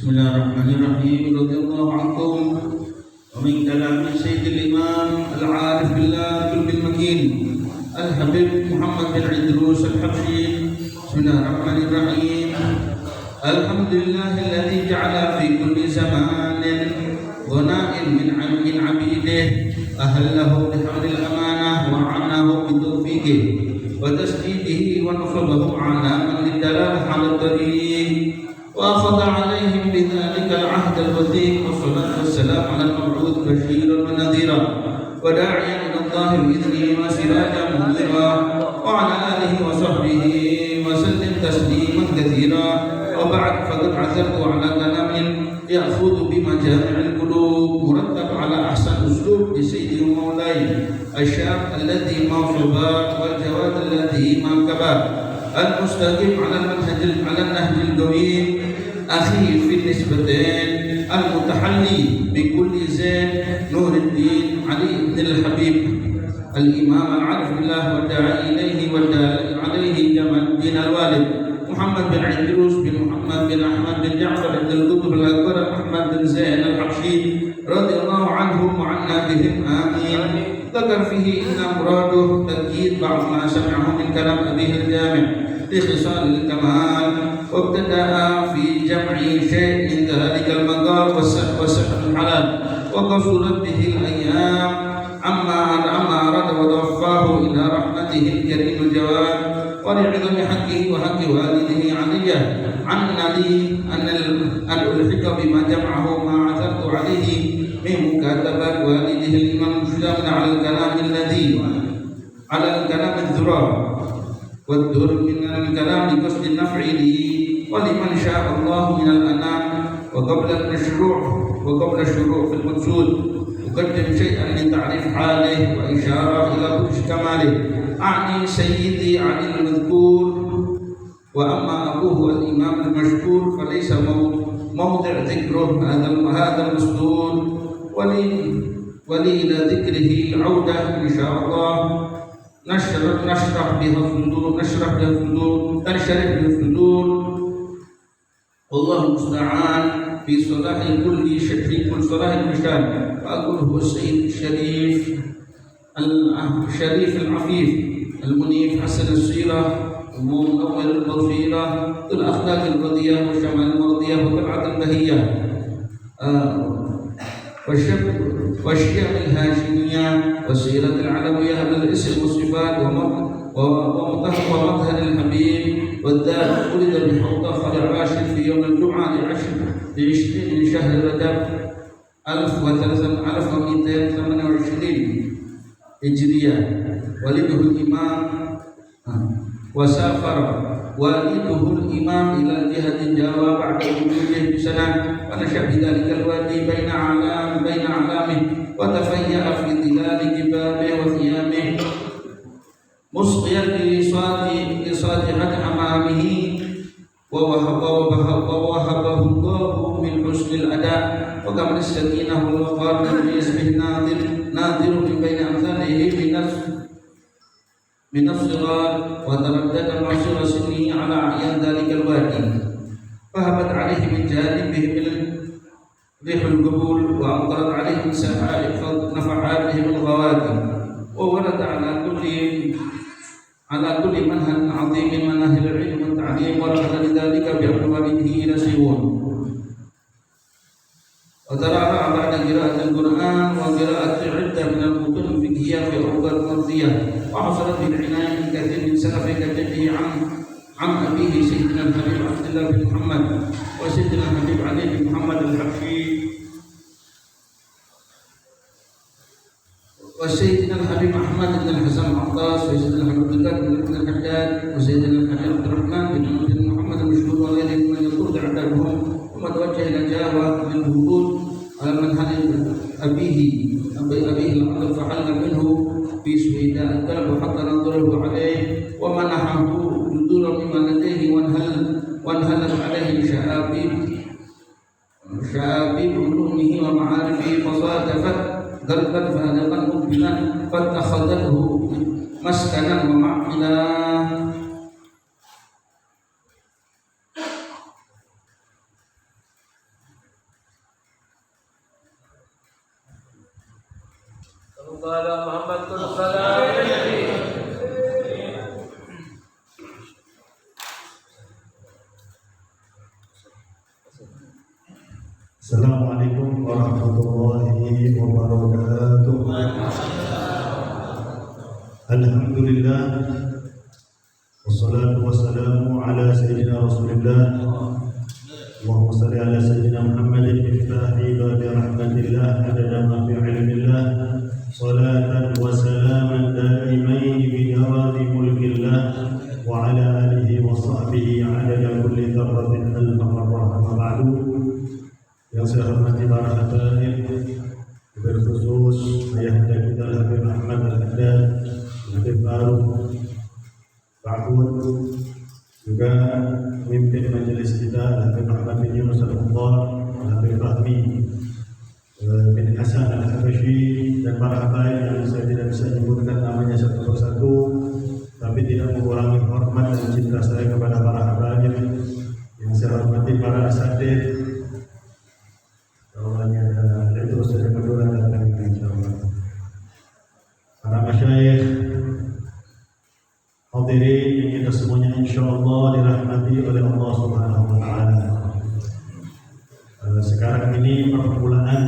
Bismillahirrahmanirrahim. Radhiyallahu ankum wa min kalami sayyidil imam al-arif billah bil makin al-habib Muhammad bin Idrus al-Habsyi. Bismillahirrahmanirrahim. Alhamdulillahilladzi ja'ala fi kulli zamanin ghana'in min 'abidihi ahallahu bihamdil amanah wa 'anahu bi tawfiqihi wa tasdidihi wa nasabahu 'ala man lidalal halal tariq وأخذ عليهم بذلك العهد الوثيق والصلاة والسلام على المبعوث بشيرا ونذيرا وداعيا إلى الله بإذنه وسراجا منذرا وعلى آله وصحبه وسلم تسليما كثيرا وبعد فقد عثرت على كلام يأخذ بمجامع القلوب مرتب على أحسن أسلوب لسيدي ومولاي الشاب الذي ما صبا والجواد الذي ما كبا المستقيم على النهج القويم أخي في النسبتين المتحلي بكل زين نور الدين علي بن الحبيب الإمام العارف بالله والداعي إليه والداعي عليه جمال الدين الوالد محمد بن عيدروس بن محمد بن أحمد بن جعفر بن القطب الأكبر أحمد بن زين الحبشي رضي الله عنهم وعنا بهم آمين. ذكر فيه إن مراده تأكيد بعض ما سمعه من كلام أبيه الجامع لخصال الكمال وابتدأ في جمع شيء من ذلك المقال والسحر الحلال وقصرت به الأيام عما أراد وتوفاه إلى رحمته الكريم الجواد ولعظم حقه وحق والده علي عني أن ألحق بما جمعه ما عثرت عليه من مكاتبات والده الإمام مسلم على الكلام الذرة والدر من الكلام لقصد النفع لي ولمن شاء الله من الأنام وقبل الشروع في المقصود أقدم شيئا لتعريف حاله وإشارة إلى كل كماله. أعني سيدي علي المذكور وأما أبوه الإمام المشكور فليس موضع ذكره هذا المسطور ولي إلى ذكره عودة إن شاء الله نشرح بها الصدور والله المستعان في صلاح كل صلاح المشان. فأقول هو السيد الشريف العفيف المنيف حسن السيرة ومنور البصيرة ذو الأخلاق الرضية والشمال المرضية وطلعة البهية والشيم الهاشمية والسيرة العلوية بالاسم والصفات ومظهر الحبيب والذات ولد بحوضة خلع راشد في يوم الجمعة لعشرين من شهر رجب 1228 هجرية. ولده الإمام وسافر والده الإمام إلى جهة الجوى بعد وجوده بسنة ونشأ بذلك الوادي بين أعلامه وتفيأ في ظلال جبابه وثيابه مسقيا لصادقة أمامه ووهبه الله من حسن الأداء وكمل السكينة والوقار من اسمه ناظر من بين أمثاله من الصغار وتردد معصر سنه على أعيان ذلك الوادي فهبت عليه من جانبهم ريح القبول وأمطرت عليهم سحائق نفحاتهم الغوادي وورد على كل منهج عظيم من مناهل العلم والتعليم ورد لذلك بأقواله نسيون وترعرع بعد قراءة القرآن وقراءة عدة من المتون الفقهية في أوقات مرضية وحصلت بالعناية من كثير من سلف كتبه عن أبيه سيدنا الحبيب عبد الله بن محمد وسيدنا الحبيب علي بن محمد الحبشي وسيدنا الحبيب أحمد بن الحسن العطاس وسيدنا الحبيب بن الحجاج وسيدنا الحبيب عبد الرحمن بن محمد المشهور وغيرهم من يطرد عددهم ثم توجه إلى جاوة للهبوط على منهج أبيه العبد فحل منه في سويداء الكلب حتى نظره عليه ومنحه جذور مما لديه وانهلت عليه شعابيب علومه ومعارفه فصادفت ذلك فهذا مقبلا فاتخذته مسكنا ومعقلا. Muhammad kun salam. Assalamualaikum warahmatullahi wabarakatuh. Alhamdulillah, wassalatu wassalamu ala sayyidina Rasulillah. Allahumma salli ala sayyidina Muhammadin miftahi babi rahmatillah adada ma fi ilmillah, salatan wa salaman daimain bi dawami mulkillah wa ala alihi wa sahbihi adada kulli dzarratin alfa marrah. Amma ba'du. Yang saya hormati para hadirin, berkhusus ayahanda kita Habib Ahmad Al-Haddad, Habib Faruq Ba'ud, juga pemimpin majelis kita Habib Ahmad bin Yunus Al-Mukhtar, Habib Rahmi bin Hasan Al-Habashi, dan para habaib yang saya tidak bisa menyebutkan namanya satu persatu, tapi tidak mengurangi hormat dan cinta saya kepada para habaib. Yang saya hormati para asatidz, awalnya ada terus ada kedua dan insyaallah para masyayikh, hadirin yang kita semuanya insyaallah dirahmati oleh Allah Subhanahu wa taala. Sekarang ini permulaan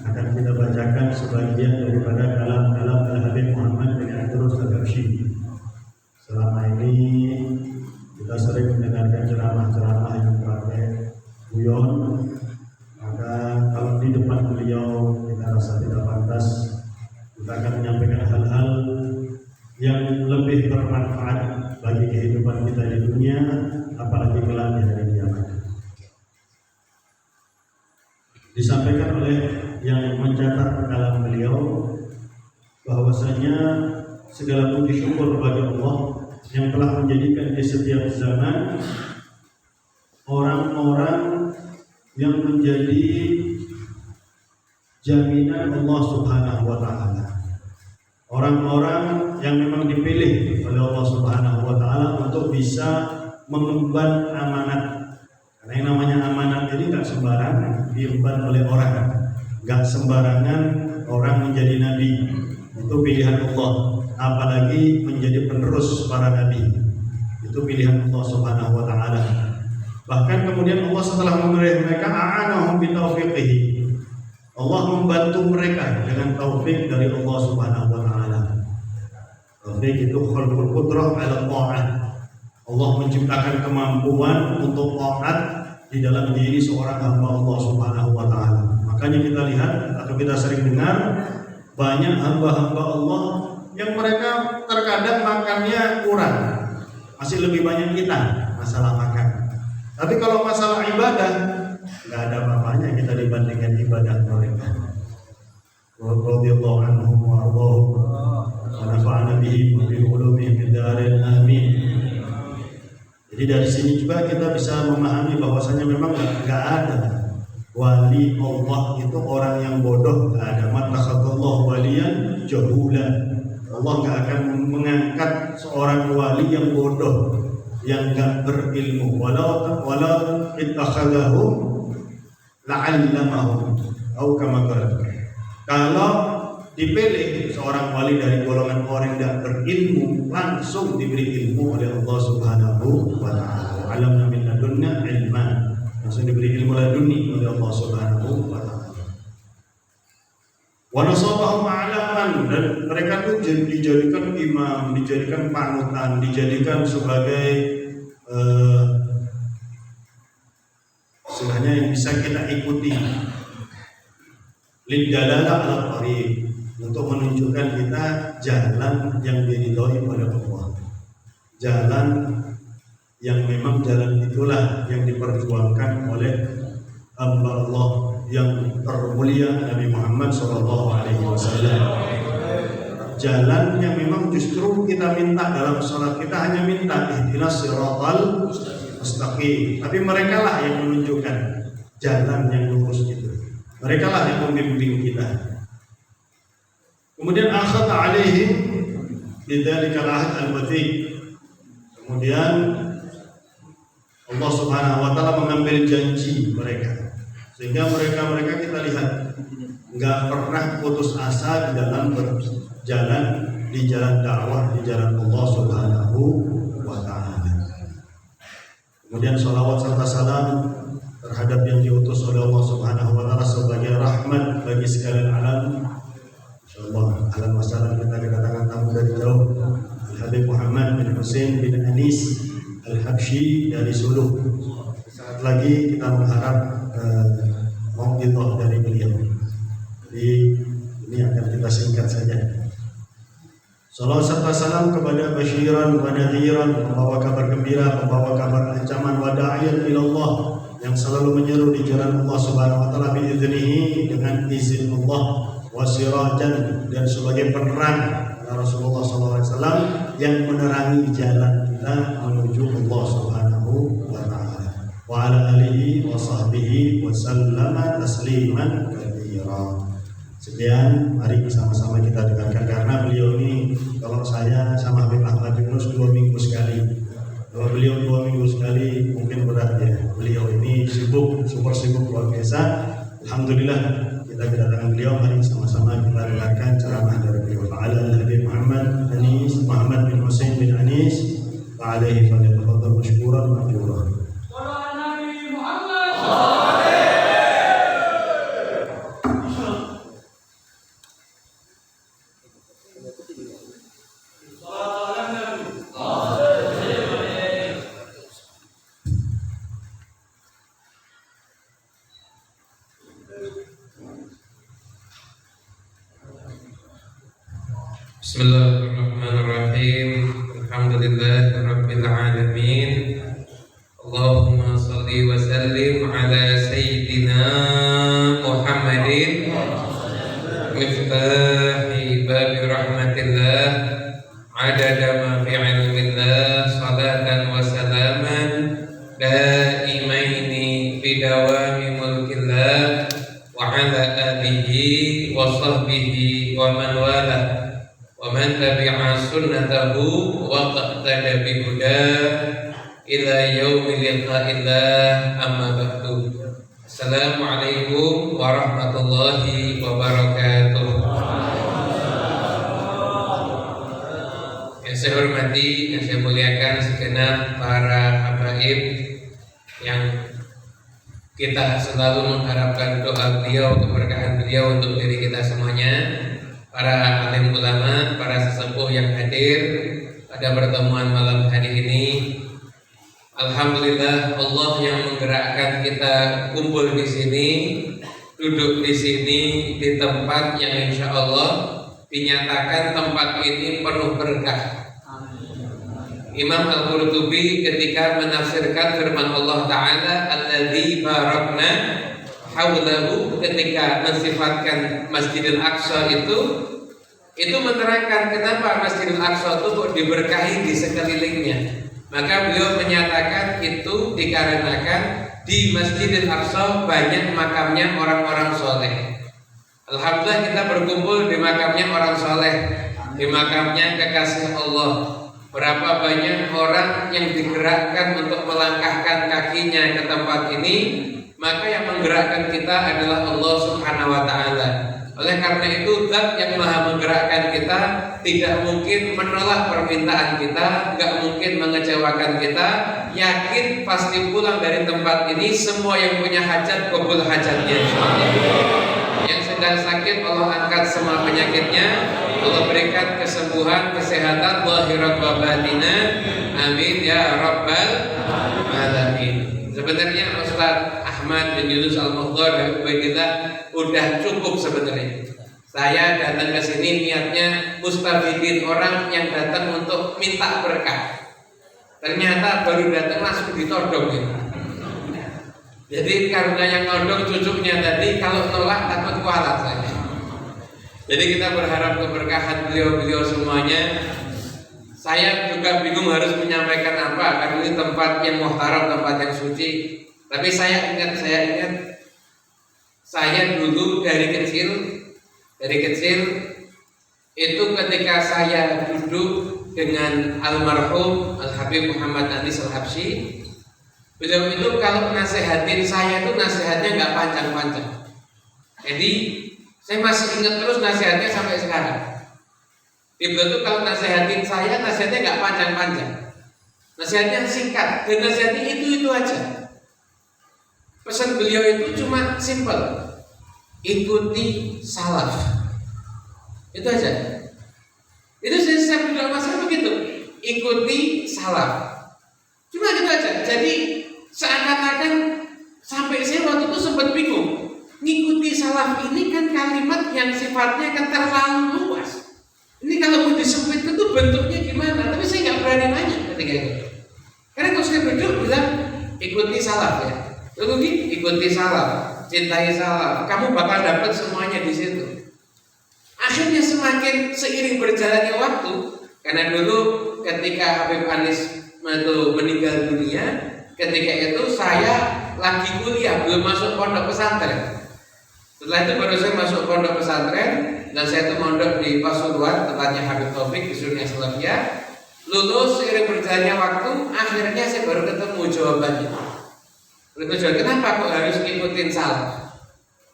akan kita bacakan sebagian daripada kalam-kalam Al-Habib Muhammad bin Idrus Al-Habsyi. Selama ini kita sering mendengarkan ceramah-ceramah yang pakai guyon. Maka kalau di depan beliau kita rasa tidak pantas, kita akan menyampaikan hal-hal yang lebih bermanfaat bagi kehidupan kita di dunia, apalagi kelak di hari kiamat. Disampaikan oleh yang mencatat kalam beliau bahwasanya segala puji syukur bagi Allah yang telah menjadikan di setiap zaman orang-orang yang menjadi jaminan Allah Subhanahu wa taala. Orang-orang yang memang dipilih oleh Allah Subhanahu wa taala untuk bisa mengemban amanat. Karena yang namanya amanat ini enggak sembarangan diemban oleh orang. Enggak sembarangan orang menjadi nabi. Itu pilihan Allah. Apalagi menjadi penerus para nabi. Itu pilihan Allah Subhanahu wa taala. Bahkan kemudian Allah setelah memberi mereka a'anahum bi taufiqihi. Allah membantu mereka dengan taufik dari Allah Subhanahu wa taala. Taufik itu khalqul qudrah 'ala ta'at. Allah menciptakan kemampuan untuk taat di dalam diri seorang hamba Allah Subhanahu wa taala. Makanya kita lihat atau kita sering dengar banyak hamba-hamba Allah yang mereka terkadang makannya kurang. Masih lebih banyak kita masalah makan. Tapi kalau masalah ibadah, nggak ada apa-apanya kita dibandingkan ibadah mereka. Radhiyallahu anhum wa ardhahum wa nafa'ana bihim wa bi ulumihim fid dharain amin. Jadi dari sini juga kita bisa memahami bahwasanya memang nggak ada wali Allah itu orang yang bodoh, nggak ada. Mattakhadallahu waliyan jahulan. Allah nggak akan mengangkat seorang wali yang bodoh, yang enggak berilmu. Walau ittakhadahum la'allamahum atau kama qala. Kalau dipilih seorang wali dari golongan orang yang enggak berilmu, langsung diberi ilmu oleh Allah Subhanahu wa taala. Alamna min ladunna ilman. Langsung diberi ilmu laduni oleh Allah Subhanahu wa taala. Wa nasabahum alaman, dan mereka tuh dijadikan imam, dijadikan panutan, dijadikan sebagai istilahnya yang bisa kita ikuti. Lidalalah ala tariq, untuk menunjukkan kita jalan yang diridhoi oleh Allah. Jalan yang memang jalan itulah yang diperjuangkan oleh hamba Allah yang termulia Nabi Muhammad SAW. Jalan yang memang justru kita minta dalam sholat, kita hanya minta ihdinas siratal mustaqim, tapi mereka lah yang menunjukkan jalan yang lurus itu. Mereka lah yang membimbing kita. Kemudian akhadha alaihim bidzalikal ahd al-wathi. Kemudian Allah Subhanahu wa taala mengambil janji mereka, sehingga mereka kita lihat enggak pernah putus asa di dalam jalan di jalan dakwah, di jalan Allah Subhanahu wa Ta'ala. Kemudian salawat serta salam terhadap yang diutus oleh Allah Subhanahu wa Ta'ala sebagai rahmat bagi sekalian alam. Insyaallah alam masalah kita kedatangan tamu dari jauh, Al-Habib Muhammad bin Husain bin Anis Al-Habsyi dari Sulu. Saat lagi kita mengharap mau'idhah dari beliau. Jadi ini akan kita singkat saja. Salawat serta salam kepada basyiran wa nadhiran, membawa kabar gembira, membawa kabar ancaman, wa da'iyan ilallah, yang selalu menyeru di jalan Allah Subhanahu wa Ta'ala biiznihi, dengan izin Allah, wa sirajan, dan sebagai penerang Rasulullah SAW yang menerangi jalan kita menuju Allah Subhanahu wa Ta'ala. Wa ala alihi wa sahbihi wa sallama tasliman katsira. Sekian, mari sama-sama kita dengarkan, karena beliau ini, kalau saya sama Habib Ahmad Yunus 2 minggu sekali, kalau beliau 2 minggu sekali mungkin berat ya. Beliau ini sibuk, super sibuk luar biasa. Alhamdulillah kita kedatangan beliau, mari sama-sama kita dengarkan ceramah dari beliau. Al-Habib Muhammad Anis Muhammad bin Husain bin Anis, wa alaihi falyatafadhal mashkuran ma'juran. Bismillahirrahmanirrahim. Alhamdulillahirabbil alamin. Allahumma shalli wa sallim ala sayyidina Muhammadin miftahi babi rahmatillah, adada ma fi ilmillah, salatan wa salaman daimaini fi dawami mulkillah, wa ala alihi wa sahbihi wa man walah, wa man tabi'a sunnatahu wa qattada bihudah ila yaumil liqa'illah, amma ba'du. Assalamualaikum warahmatullahi wabarakatuh. Yang saya hormati, yang saya muliakan segenap para habaib yang kita selalu mengharapkan doa beliau, keberkahan beliau untuk diri kita semuanya. Para alim ulama, para sesepuh yang hadir pada pertemuan malam hari ini. Alhamdulillah, Allah yang menggerakkan kita kumpul di sini, duduk di sini di tempat yang insya Allah dinyatakan tempat ini penuh berkah. Imam Al-Qurtubi ketika menafsirkan firman Allah Ta'ala alladzi barakna haulahu, ketika mensifatkan Masjidil Aqsa itu menerangkan kenapa Masjidil Aqsa itu kok diberkahi di sekelilingnya. Maka beliau menyatakan itu dikarenakan di Masjidil Aqsa banyak makamnya orang-orang soleh. Alhamdulillah kita berkumpul di makamnya orang soleh, di makamnya kekasih Allah. Berapa banyak orang yang digerakkan untuk melangkahkan kakinya ke tempat ini, maka yang menggerakkan kita adalah Allah Subhanahu wa Ta'ala. Oleh karena itu, Zat yang Maha menggerakkan kita tidak mungkin menolak permintaan kita, nggak mungkin mengecewakan kita. Yakin pasti pulang dari tempat ini semua yang punya hajat kabul hajatnya. Yang sedang sakit Allah angkat semua penyakitnya, Allah berikan kesembuhan, kesehatan zahiran wa batinah. Amin ya rabbal alamin. Sebenarnya Ustaz Ahmad bin Yunus Al-Mukhtar dan Ubaidillah udah cukup sebenarnya. Saya datang ke sini niatnya mustafidin, orang yang datang untuk minta berkah. Ternyata baru datang langsung ditodong gitu. Jadi karena yang nodong cucunya tadi, kalau nolak takut kualat saya. Jadi kita berharap keberkahan beliau-beliau semuanya. Saya juga bingung harus menyampaikan apa, karena ini tempat yang muhtaram, tempat yang suci. Tapi saya ingat saya dulu dari kecil itu ketika saya duduk dengan almarhum Al-Habib Muhammad Anis Al-Habsyi, beliau itu kalau nasihatin saya itu nasihatnya nggak panjang-panjang. Jadi saya masih ingat terus nasihatnya sampai sekarang. Beliau tuh kalau nasihatin saya, nasihatnya nggak panjang-panjang, nasihatnya singkat dan nasihatnya itu aja. Pesan beliau itu cuma simple, ikuti salaf, itu aja. Itu saya bilang masalah begitu, ikuti salaf, cuma gitu aja. Jadi seakan-akan sampai saya waktu itu sempat bingung, ngikuti salaf ini kan kalimat yang sifatnya kan terlalu luas. Ini kalau mau disempit itu bentuknya gimana? Tapi saya nggak berani nanya ketika itu. Karena kalau saya berdua bilang ikuti salaf ya, lalu ikuti salaf, cintai salaf, kamu bakal dapat semuanya di situ. Akhirnya semakin seiring berjalannya waktu, karena dulu ketika Habib Anis itu meninggal dunia, ketika itu saya lagi kuliah, belum masuk pondok pesantren. Setelah itu baru saya masuk pondok pesantren dan saya itu mondok di Pasuruan, tempatnya Habib Taufik di Sunia Salafiyah. Lulus seiring berjalannya waktu, akhirnya saya baru ketemu jawabannya. Kenapa kok harus ngikutin salaf?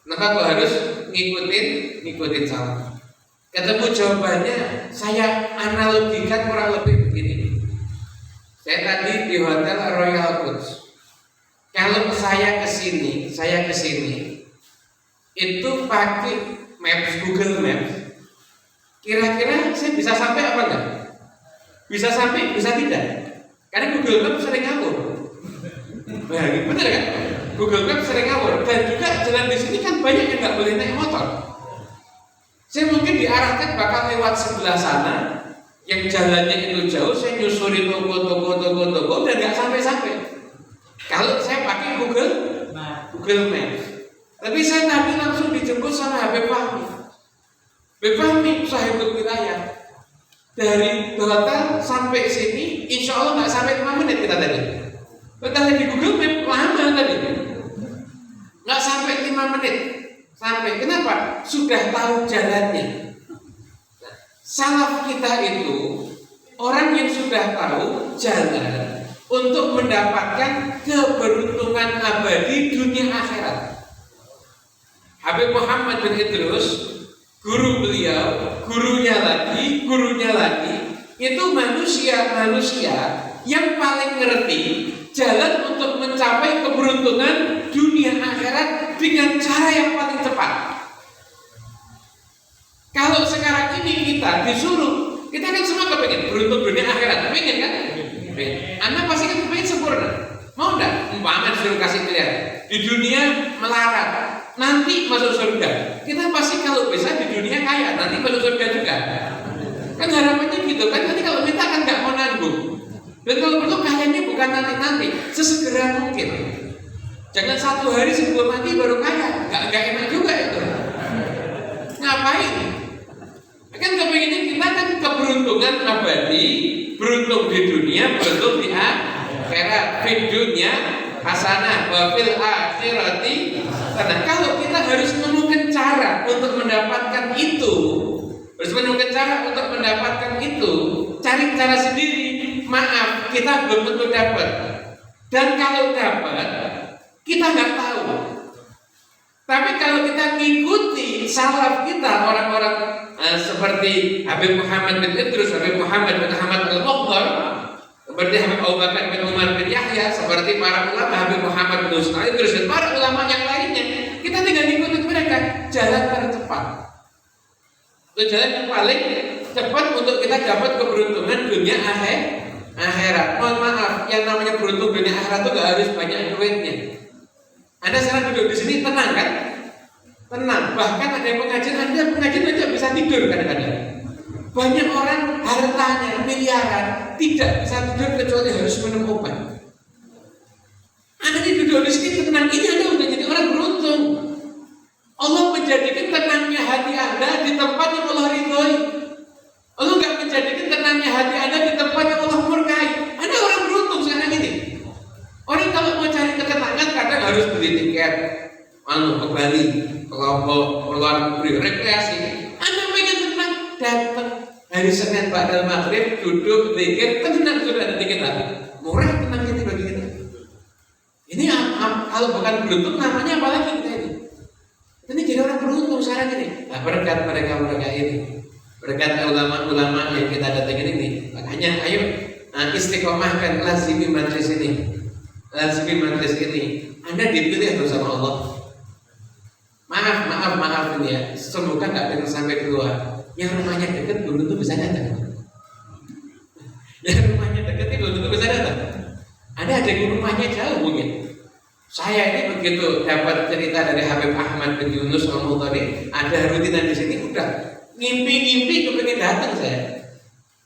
Kenapa kok harus ngikutin salaf? Ketemu jawabannya, saya analogikan kurang lebih begini. Saya tadi di Hotel Royal Quds. Kalau saya kesini itu pakai Maps, Google Maps, kira-kira saya bisa sampai apa enggak? Bisa sampai, bisa tidak? Karena Google Maps sering ngawur. Benar kan? Google Maps sering ngawur. Dan juga jalan di sini kan banyak yang nggak boleh naik motor. Saya mungkin diarahkan bakal lewat sebelah sana, yang jalannya itu jauh, saya nyusuri toko dan nggak sampai. Kalau saya pakai Google Maps. Tapi saya tadi langsung dijemput sama Habib Fahmi. Habib Fahmi sahibul wilayah. Dari hotel sampai sini, insya Allah nggak sampai 5 menit kita tadi. Kita di Google Map lama tadi, nggak sampai 5 menit. Sampai kenapa? Sudah tahu jalannya. Salaf kita itu orang yang sudah tahu jalan untuk mendapatkan keberuntungan abadi dunia akhirat. Habib Muhammad bin Idrus, guru beliau, gurunya lagi, itu manusia yang paling ngerti jalan untuk mencapai keberuntungan dunia akhirat dengan cara yang paling cepat. Kalau sekarang ini kita disuruh, kita kan semua kepengen beruntung dunia akhirat, pengen kan? Anda pasti kan pengen sempurna, mau enggak? Umpama disuruh kasih pilihan, di dunia melarat, nanti masuk surga. Kita pasti kalau bisa di dunia kaya, nanti masuk surga juga. Kan harapannya gitu kan, nanti kalau minta kan nggak mau nanggung. Dan kalau perlu kayanya bukan nanti, sesegera mungkin. Jangan 1 hari sebelum mati baru kaya, nggak enak juga itu. Ngapain? Kan kepengennya kita kan keberuntungan abadi, beruntung di dunia, beruntung di akhirat. Di dunia hasanah, wa fil akhirati. Karena kalau kita harus menemukan cara untuk mendapatkan itu, cari cara sendiri. Maaf, kita belum tentu dapat. Dan kalau dapat, kita nggak tahu. Tapi kalau kita ngikuti salaf kita, orang-orang seperti Habib Muhammad bin Idrus, Habib Muhammad bin Ahmad al-Mukhtar, seperti Habib Abu Bakar bin Umar bin Yahya, seperti para ulama Habib Muhammad bin Husna Idrus dan para ulama yang lainnya, kita tinggal ngikutin mereka, jalan tercepat. Itu jalan yang paling cepat untuk kita dapat keberuntungan dunia akhirat. Mohon maaf, yang namanya beruntung dunia akhirat itu gak harus banyak duitnya. Anda sekarang duduk di sini tenang kan? Tenang. Bahkan ada yang pengajian aja bisa tidur kadang-kadang. Banyak orang hartanya miliaran tidak bisa tidur kecuali harus minum obat. Anda duduk di sini tenang, ini Anda udah jadi orang beruntung. Allah menjadikan tenangnya hati Anda di tempat yang Allah ridhoi. Allah nggak menjadikan tenangnya hati Anda di tempat yang Allah murkai. Anda orang beruntung sekarang ini. Orang kalau mau cari ketenangan kadang harus beli tiket, ke Bali, ke Lombok, keluar negeri, rekreasi. Anda pengen tenang, datang hari Senin ba'dal maghrib, duduk, zikir, tenang sudah ada tiket lagi. Murah tenang ini bagi kita. Ini kalau bukan beruntung namanya apa lagi kita ini? Ini jadi orang beruntung sekarang ini. Nah, berkat mereka ini. berkat ulama-ulama yang kita datangin ini. Makanya ayo istiqomahkan, lazimi majlis ini, lazimi majlis ini. Anda dipilih tuh sama Allah. Maaf ini ya, semoga nggak dengar sampai keluar. Yang rumahnya dekat belum tentu bisa datang. Yang rumahnya dekat itu belum tentu bisa datang. Ada yang rumahnya jauh mungkin. Saya ini begitu dapat cerita dari Habib Ahmad bin Yunus Al-Mutari, ada rutinan di sini, udah ngimpi kepengen datang saya.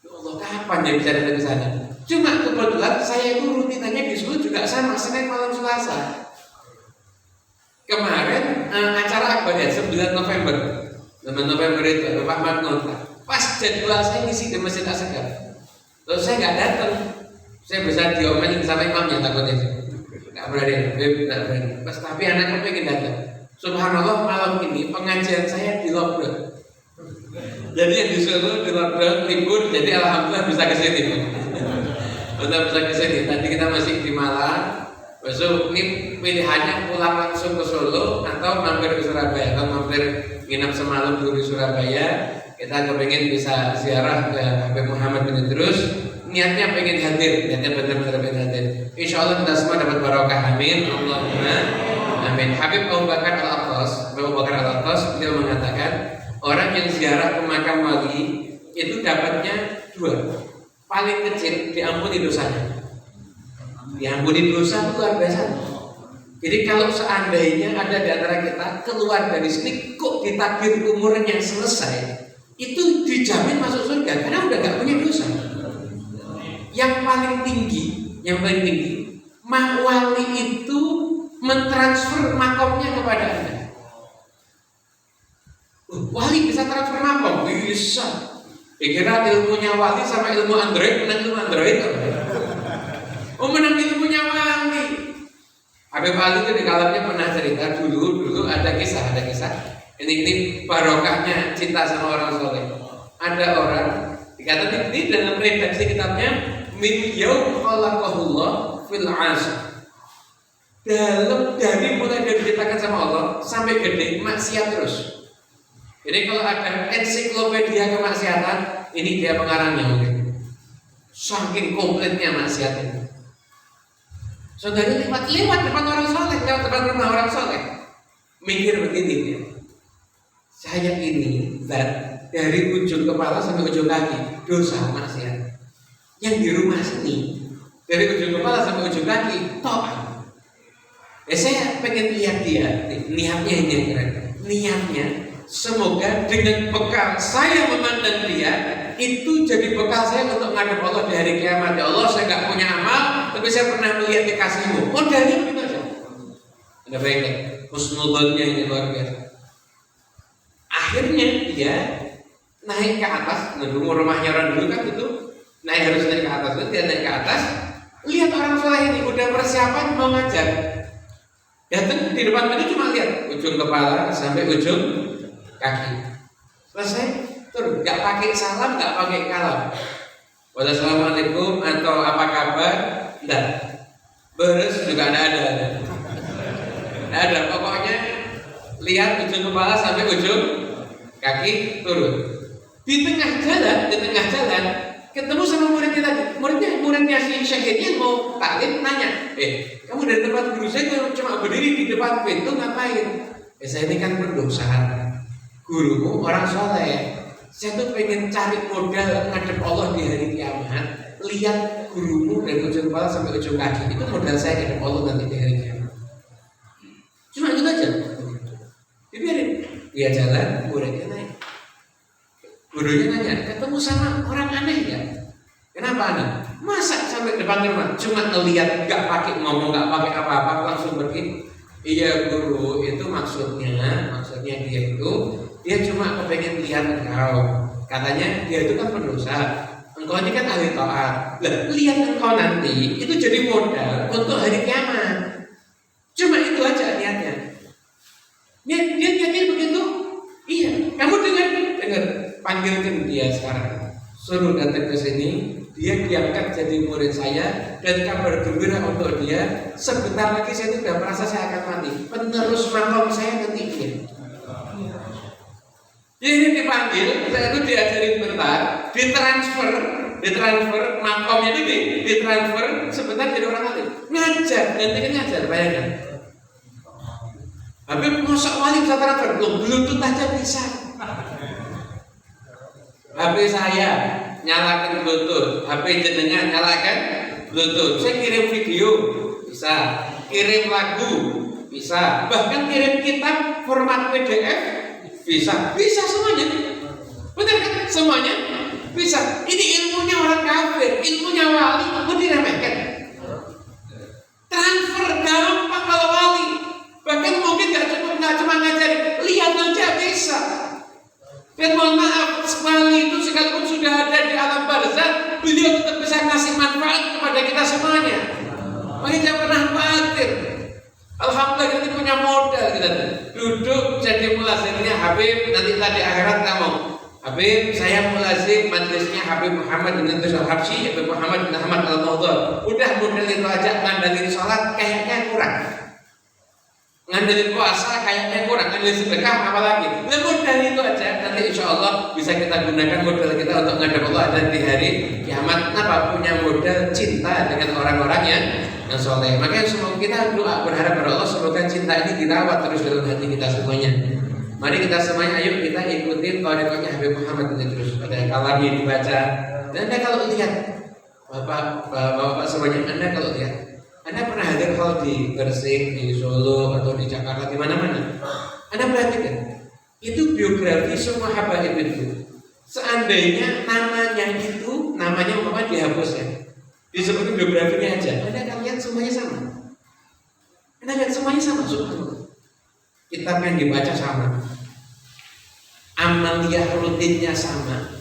Ya Allah, kapan ya bisa datang ke sana? Cuma kebetulan saya itu rutinannya di Solo juga sama, Senin malam Selasa. Kemarin acara apa ya? 9 November itu Bapak Ahmad ngontrak. Pas jadwal saya ngisi di Masjid Asgar. Terus saya nggak datang. Saya bisa diomelin sama imamnya takutnya. Nggak berani. Pas tapi anaknya pengen datang. Subhanallah, malam ini pengajian saya di lockdown. Jadi yang di Solo di lockdown libur, jadi alhamdulillah bisa ke sini. Bisa ke sini. Tadi kita masih di Malang. Besok ini pilihannya pulang langsung ke Solo atau mampir ke Surabaya. Kalau mampir nginap semalam dulu di Surabaya, kita kepengen bisa ziarah ke Habib Muhammad bin Idrus. Niatnya pengen hadir, niatnya benar-benar pengen hadir. Insya Allah kita semua dapat barokah, amin. Allahumma amin. Habib Abu Bakar Al-Attas, beliau mengatakan orang yang ziarah ke makam wali itu dapatnya 2. Paling kecil diampuni dosanya. Diampuni dosa itu luar biasa. Jadi kalau seandainya ada di antara kita keluar dari sini kok ditakdir umurnya selesai, itu dijamin masuk surga karena udah gak punya dosa. Yang paling tinggi, wali itu mentransfer makomnya kepada Anda. Wali bisa transfer makom? Bisa. Kira ilmunya wali sama ilmu Android, menang ilmu Android. Menang ilmunya wali. Habib Ali itu di kalamnya pernah cerita dulu ada kisah. Ini barokahnya cinta sama orang soleh. Ada orang dikatakan ini dalam redaksi kitabnya min yaum khalaqahullah fil 'asr. Dari mulai dari diciptakan sama Allah sampai gede maksiat terus. Jadi kalau ada ensiklopedia kemaksiatan, ini dia pengarangnya mungkin. Saking komplitnya maksiat ini. Saudara lewat depan orang soleh, lewat depan rumah orang soleh, mikir begini dia. Saya ini dari ujung kepala sampai ujung kaki dosa maksiat. Yang di rumah sini dari ujung kepala sampai ujung kaki taat. Saya pengen lihat dia, niatnya ini yang keren. Niatnya semoga dengan bekal saya memandang dia itu jadi bekal saya untuk ngadep Allah di hari kiamat. Ya Allah, saya nggak punya amal, tapi saya pernah melihat kekasihmu. Modalnya begitu aja. Ada baiknya, husnudonnya ini luar biasa. Akhirnya dia naik ke atas. Dulu rumahnya orang dulu kan itu harus naik ke atas. Dia naik ke atas, lihat orang soleh ini udah persiapan mau ngajar. Datang di depan itu cuma lihat ujung kepala sampai ujung kaki. Selesai, turun. Gak pakai salam, gak pakai kalam. Wassalamualaikum atau apa kabar? Enggak. Beres juga ada. Ada. Pokoknya lihat ujung kepala sampai ujung kaki, turun. Di tengah jalan ketemu sama muridnya tadi. Muridnya si Syekh mau taklim nanya, kamu dari tempat guru saya cuma berdiri di depan pintu ngapain? Saya ini kan berdosa. Gurumu orang soleh. Saya tuh pengen cari modal ngadep Allah di hari kiamat. Lihat gurumu dari ujung kepala sampai ujung kaki. Itu modal saya ngadep Allah nanti di hari kiamat. Cuma itu aja. Dibiarin. Dia jalan, muridnya naik. Gurunya nanya, ketemu sama orang aneh ya? Kenapa aneh? Masa sampai depan rumah cuma ngelihat, nggak pakai ngomong, nggak pakai apa-apa, langsung pergi? Iya guru, itu maksudnya dia cuma kepengen lihat engkau. Katanya dia itu kan pendosa, engkau ini kan ahli taat. Lihat engkau nanti itu jadi modal untuk hari kiamat. Cuma itu aja niatnya. Dia niatnya begitu. Iya, kamu dengar. Panggilkan dia sekarang, suruh datang ke sini. Dia diangkat jadi murid saya dan kabar gembira untuk dia. Sebentar lagi saya sudah merasa saya akan mati. Penerus makom saya nanti dia. Ini dipanggil, saya itu diajarin bentar, ditransfer makomnya ini ditransfer sebentar jadi orang alim. Ngajar, gantikan ngajar, bayangkan. Habib mosok wali bisa transfer, Bluetooth aja bisa. HP saya nyalakan Bluetooth, HP jenengan nyalakan Bluetooth. Saya kirim video bisa, kirim lagu bisa, bahkan kirim kitab format PDF bisa semuanya. Benar kan? Semuanya bisa. Ini ilmunya orang kafir, ilmunya wali, mau diremehkan. Transfer gampang kalau wali. Bahkan mungkin nggak cuma ngajarin, lihat aja bisa. Dan mohon maaf, wali itu sekalipun sudah ada di alam barzah, beliau tetap bisa ngasih manfaat kepada kita semuanya. Makanya jangan pernah khawatir. Alhamdulillah kita punya modal, kita duduk jadi mulazimnya Habib, nanti di akhirat kamu Habib, saya mulazim majelisnya Habib Muhammad bin Idris Al-Habsyi, Habib Muhammad bin Ahmad Al-Mawdud. Udah modal itu aja, ngandelin sholat kayaknya kurang, ngandelin puasa kayaknya kurang, ngandelin sedekah apalagi. Nah, modal itu aja, nanti insya Allah bisa kita gunakan modal kita untuk ngadep Allah dan di hari kiamat. Kenapa? Punya modal cinta dengan orang-orang yang soleh. Makanya semua kita doa berharap kepada Allah semoga cinta ini dirawat terus dalam hati kita semuanya. Mari kita semuanya, ayo kita ikutin thariqahnya Habib Muhammad bin Idris. Ada kalamnya dibaca. Dan Anda kalau lihat, bapak semuanya, Anda kalau lihat, Anda pernah hadir kalau di Gresik, di Solo atau di Jakarta, di mana-mana, Anda perhatikan itu biografi semua habaib itu. Seandainya namanya umpama dihapus ya, disebut biografinya aja, Anda akan lihat semuanya sama. Anda lihat semuanya sama, subhanallah. Kitab yang dibaca sama, amaliyah rutinnya sama,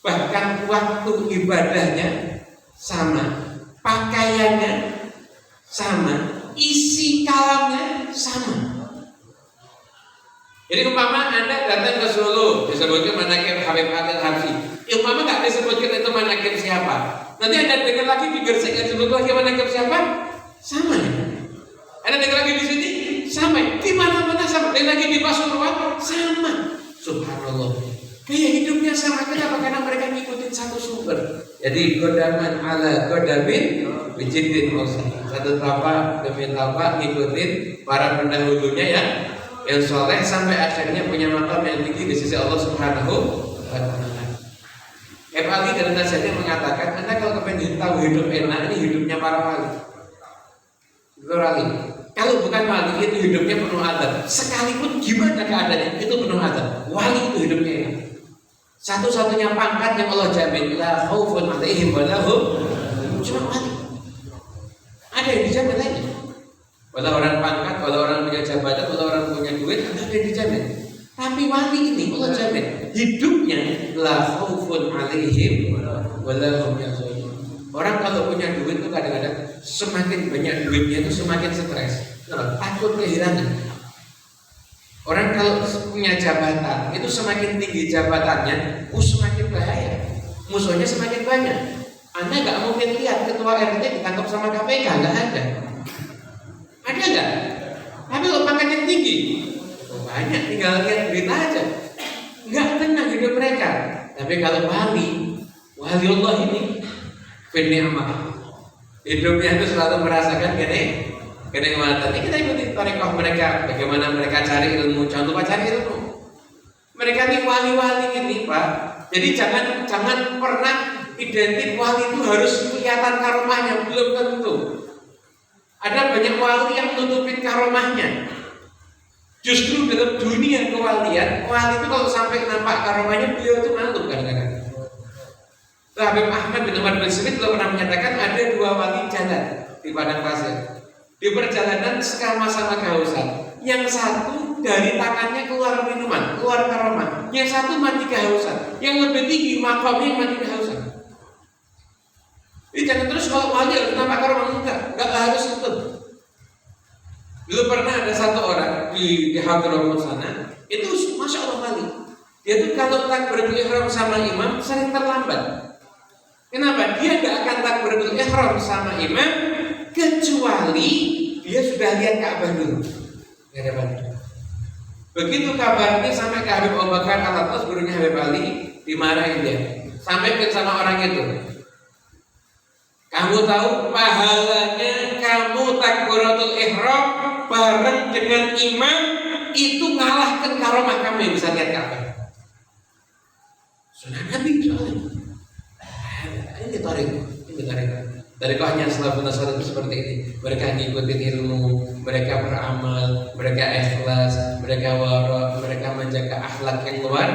bahkan waktu ibadahnya sama, pakaiannya sama, isi kalamnya sama. Jadi umpama Anda datang ke Solo, disebutkan manakib Habib Al-Habsyi. Umpama nggak disebutkan itu manakib siapa, nanti Anda dengar lagi di Gresik disebut lagi manakib siapa, sama ya. Anda dengar lagi di sini, sama. Di mana-mana sama. Dan lagi di Pasuruan, sama. Subhanallah. Gaya hidupnya sama. Kenapa? Karena mereka ngikutin satu sumber. Jadi godaman ala godamin bijidin osi. Satu tapak demi tapak ngikutin para pendahulunya yang soleh sampai akhirnya punya makam yang tinggi di sisi Allah Subhanahu wa Ta'ala. Ali dalam nasihatnya mengatakan, Anda kalau kepengen tahu hidup enak, ini hidupnya para wali. Kalau bukan wali itu hidupnya penuh adab. Sekalipun gimana keadaannya itu penuh adab. Wali itu hidupnya enak. Satu-satunya pangkat yang Allah jamin, la khaufun 'alaihim wa la hum cuma wali. Ada yang dijamin aja. Walau orang pangkat, walau orang punya jabatan, walau orang punya duit, ada yang dijamin. Tapi wali ini Allah jamin hidupnya la khaufun 'alaihim wa la hum yahzanun. Orang kalau punya duit itu kadang-kadang semakin banyak duitnya itu semakin stres, takut kehilangan. Orang kalau punya jabatan itu semakin tinggi jabatannya, semakin bahaya, musuhnya semakin banyak. Anda nggak mungkin lihat ketua RT ditangkap sama KPK, nggak ada. Ada nggak? Tapi kalau pangkatnya tinggi, banyak, tinggal lihat berita aja. Nggak tenang hidup mereka. Tapi kalau wali Allah ini Ni'mah. Hidupnya itu selalu merasakan kenikmatan. Ini kita ikuti thariqah mereka, bagaimana mereka cari ilmu. Jangan lupa cari ilmu. Mereka ini wali-wali ini, Pak. Jadi jangan pernah identik wali itu harus kelihatan karomahnya, belum tentu. Ada banyak wali yang nutupin karomahnya. Justru dalam dunia kewalian, wali itu kalau sampai nampak karomahnya, beliau itu malu kadang-kadang. Habib Ahmad bin Umar bin Smith pernah menyatakan ada dua wali jalan di padang pasir. Di perjalanan sama-sama kehausan. Yang satu dari tangannya keluar minuman, keluar karomah. Yang satu mati kehausan. Yang lebih tinggi makamnya mati kehausan. Jadi jangan terus kalau wali harus nampak karomah, enggak harus itu. Dulu pernah ada satu orang di Hadramaut sana, itu masya Allah wali. Dia tuh kalau takbiratul ihram sama imam sering terlambat. Kenapa? Dia tidak akan takbiratul ihram sama imam kecuali dia sudah lihat Ka'bah dulu. Begitu kabar ini sampai ke Habib Abu Bakar Al-Attas, gurunya Habib Ali, dimarahin dia. Sampai ke sama orang itu. Kamu tahu pahalanya kamu takbiratul ihram bareng dengan imam itu ngalahkan karomah kamu yang bisa lihat Ka'bah. Sunnah Nabi soalnya. Ini tarik. Tarekahnya salafun salih itu seperti ini. Mereka ngikutin ilmu, mereka beramal, mereka ikhlas, mereka wara, mereka menjaga akhlak yang luar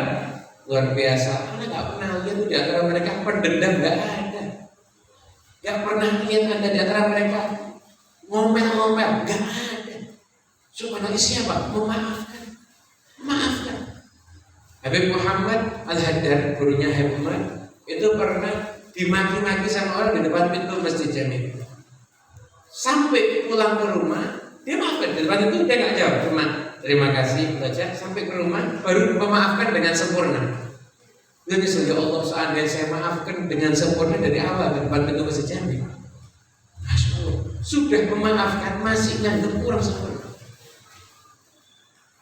biasa. Anda nggak pernah lihat di antara mereka pendendam, nggak ada. Nggak pernah lihat ada di antara mereka ngomel-ngomel, nggak ada. Cuma nangis siapa? Maafkan. Habib Muhammad Al-Haddad, gurunya Habib Muhammad, itu pernah dimaki-maki sama orang di depan pintu Masjid Jami. Sampai pulang ke rumah, dia maafkan. Di depan itu dia nggak jawab, cuma terima kasih baca. Sampai ke rumah baru memaafkan dengan sempurna. Dia nyesel, ya Allah, seandainya saya maafkan dengan sempurna dari awal di depan pintu Masjid Jami. Masya Allah, sudah memaafkan masih nganggep kurang sempurna.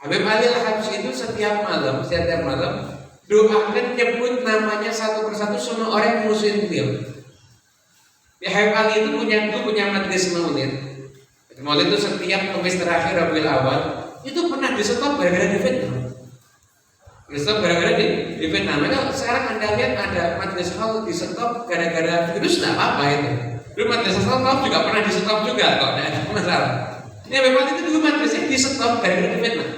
Habib Ali Al-Habsyi itu setiap malam doakan nyebut namanya satu persatu semua orang yang musuhin beliau. Ya, Habib Ali itu punya majlis maulid. Maulid itu setiap Kamis terakhir Rabiul Awal itu pernah di stop gara-gara di Vietnam. Maka sekarang Anda lihat ada majlis haul di stop gara-gara itu sudah apa itu. Dulu majlis haul juga pernah di stop juga kok, tidak ada masalah. Ini Habib Ali itu dulu majlisnya di stop gara-gara di Vietnam.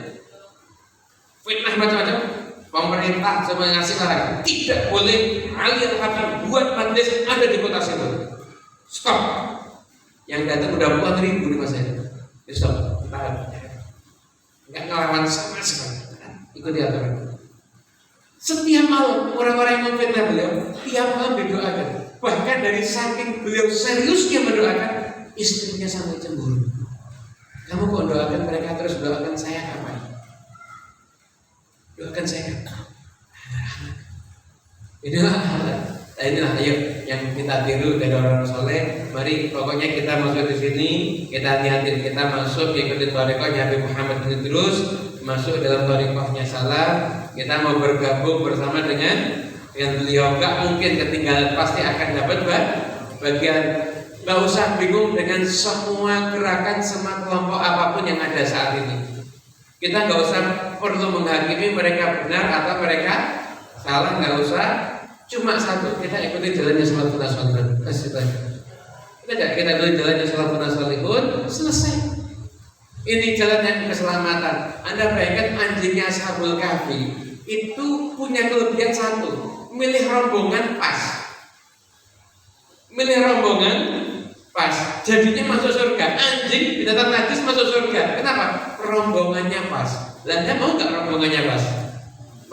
Fitnah macam-macam. Pemerintah sama ngasih larangan tidak boleh Ali Al-Habsyi buat majlis ada di kota situ. Stop. Yang datang udah puluhan ribu di masa itu. Stop. Nggak ngelawan sama sekali. Ikuti aturan. Setiap malam orang-orang yang memfitnah beliau tiap malam didoakan. Bahkan dari saking beliau seriusnya mendoakan, istrinya sampai cemburu. Kamu kok doakan mereka terus, doakan saya kapan? Doakan saya. Inilah ayo yang kita tiru dari orang soleh. Mari pokoknya kita masuk di sini, kita niatin kita masuk ikutin thariqahnya Habib Muhammad ini terus masuk dalam thariqahnya salah. Kita mau bergabung bersama dengan beliau. Gak mungkin ketinggalan, pasti akan dapat bagian. Gak usah bingung dengan semua gerakan, semua kelompok apapun yang ada saat ini. Kita nggak usah perlu menghakimi mereka benar atau mereka salah, nggak usah. Cuma satu, kita ikuti jalannya salafun salihun. Kita ikuti jalannya salafun salihun, selesai. Ini jalan yang keselamatan. Anda bayangkan anjingnya Ashabul Kahfi itu punya kelebihan satu, milih rombongan pas. Jadinya masuk surga. Anjing binatang najis masuk surga. Kenapa? Rombongannya pas. Dan Anda mau nggak rombongannya pas?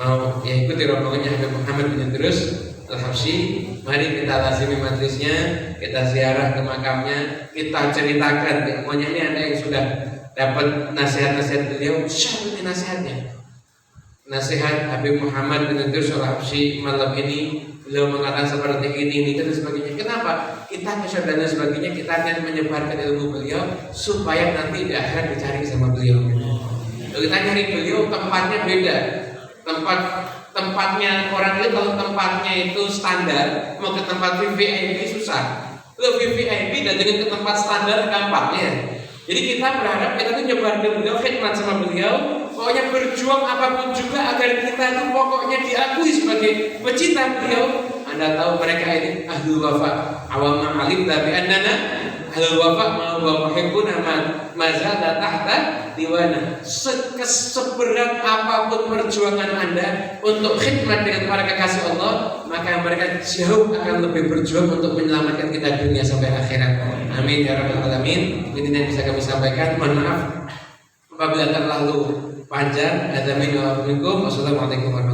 Mau? Ya ikuti rombongannya Habib Muhammad bin Idrus Al-Habsyi. Mari kita lazimi majlisnya, kita ziarah ke makamnya, kita ceritakan semuanya. Ini Anda yang sudah dapat nasihat-nasihat beliau, share ini nasihatnya. Nasihat Habib Muhammad bin Idrus Al-Habsyi malam ini. Beliau mengatakan seperti ini dan sebagainya. Kenapa? Kita dan sebagainya, kita akan menyebarkan ilmu beliau supaya nanti di akhirat dicari sama beliau. Kalau kita cari beliau, tempatnya beda. Tempatnya orang itu, kalau tempatnya itu standar, mau ke tempat VVIP susah. Kalau VVIP datangin ke tempat standar gampangnya. Jadi kita berharap kita tuh nyebarkan beliau, khidmat sama beliau. Pokoknya berjuang apapun juga agar kita itu pokoknya diakui sebagai pecinta beliau. Anda tahu mereka ini ahlul wafa. Awam alim tapi annana ahlul wafa mau muhibbuna mazada tahta diwana. Seberat apapun perjuangan Anda untuk khidmat dengan para kekasih Allah, maka mereka jauh akan lebih berjuang untuk menyelamatkan kita dunia sampai akhirat. Amin ya rabbal alamin. Ini yang bisa kami sampaikan. Mohon maaf apabila terlalu panjang. Assalamualaikum warahmatullahi wabarakatuh.